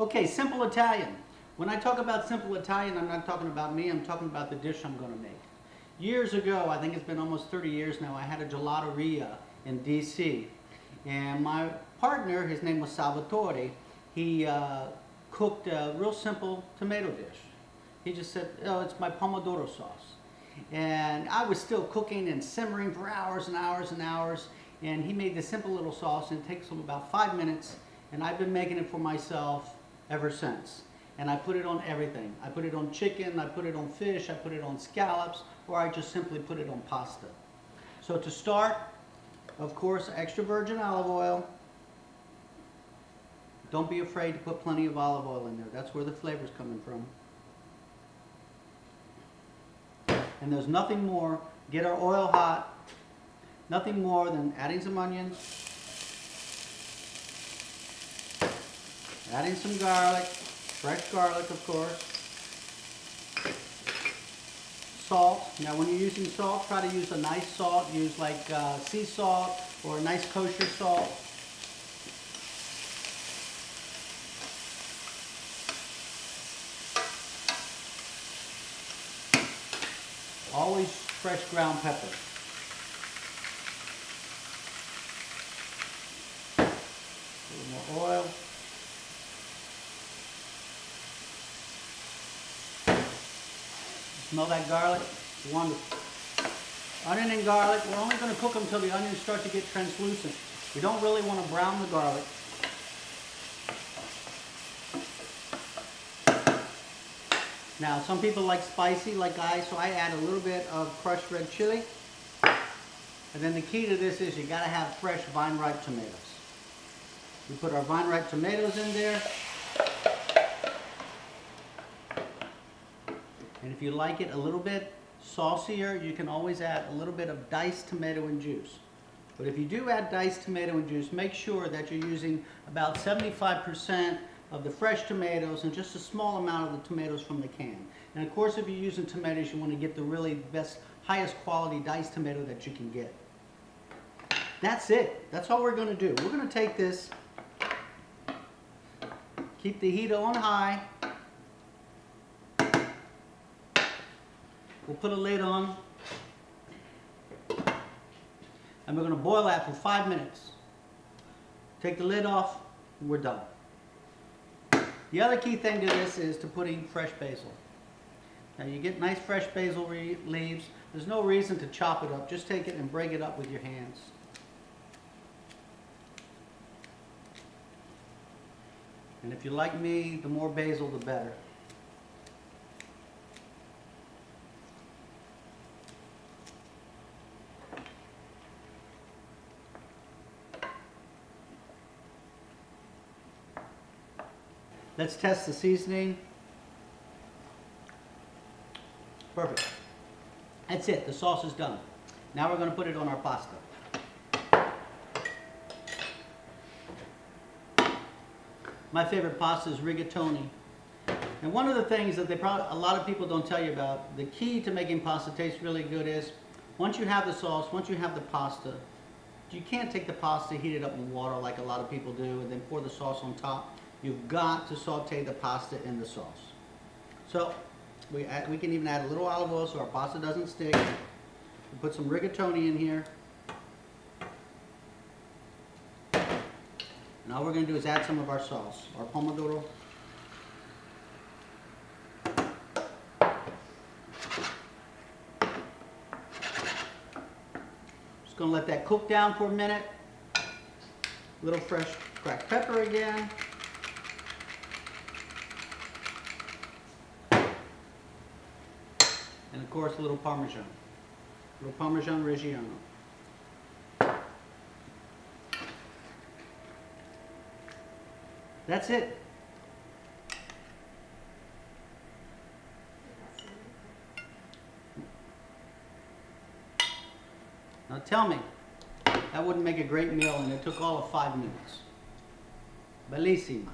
Okay, simple Italian. When I talk about simple Italian, I'm not talking about me, I'm talking about the dish I'm going to make. Years ago, I think it's been almost 30 years now, I had a gelateria in DC. And my partner, his name was Salvatore, he cooked a real simple tomato dish. He just said, oh, it's my pomodoro sauce. And I was still cooking and simmering for hours and hours and hours. And he made this simple little sauce, and it takes him about 5 minutes. And I've been making it for myself ever since. And I put it on everything. I put it on chicken, I put it on fish, I put it on scallops, or I just simply put it on pasta. So to start, of course, extra virgin olive oil. Don't be afraid to put plenty of olive oil in there. That's where the flavor's coming from. And there's nothing more, get our oil hot, nothing more than adding some onions, adding some garlic, fresh garlic of course, salt. Now when you're using salt, try to use a nice salt, use like sea salt or a nice kosher salt. Always fresh ground pepper. A little more oil. Smell that garlic? Wonderful. Onion and garlic, we're only going to cook them until the onions start to get translucent. We don't really want to brown the garlic. Now, some people like spicy like I, so I add a little bit of crushed red chili. And then the key to this is you got to have fresh vine-ripe tomatoes. We put our vine-ripe tomatoes in there. And if you like it a little bit saucier, you can always add a little bit of diced tomato and juice. But if you do add diced tomato and juice, make sure that you're using about 75% of the fresh tomatoes and just a small amount of the tomatoes from the can. And of course, if you're using tomatoes, you want to get the really best, highest quality diced tomato that you can get. That's it. That's all we're going to do. We're going to take this, keep the heat on high. We'll put a lid on, and we're going to boil that for 5 minutes. Take the lid off, and we're done. The other key thing to this is to putting fresh basil. Now you get nice fresh basil leaves. There's no reason to chop it up. Just take it and break it up with your hands. And if you like me, the more basil, the better. Let's test the seasoning. Perfect. That's it. The sauce is done. Now we're going to put it on our pasta. My favorite pasta is rigatoni. And one of the things that a lot of people don't tell you about, the key to making pasta taste really good is, once you have the sauce, once you have the pasta, you can't take the pasta, heat it up in water like a lot of people do, and then pour the sauce on top. You've got to saute the pasta in the sauce. So we can even add a little olive oil so our pasta doesn't stick. We put some rigatoni in here. And all we're going to do is add some of our sauce, our pomodoro. Just going to let that cook down for a minute. A little fresh cracked pepper again. And of course, a little Parmesan Reggiano. That's it. Now tell me, that wouldn't make a great meal and it took all of 5 minutes. Bellissima.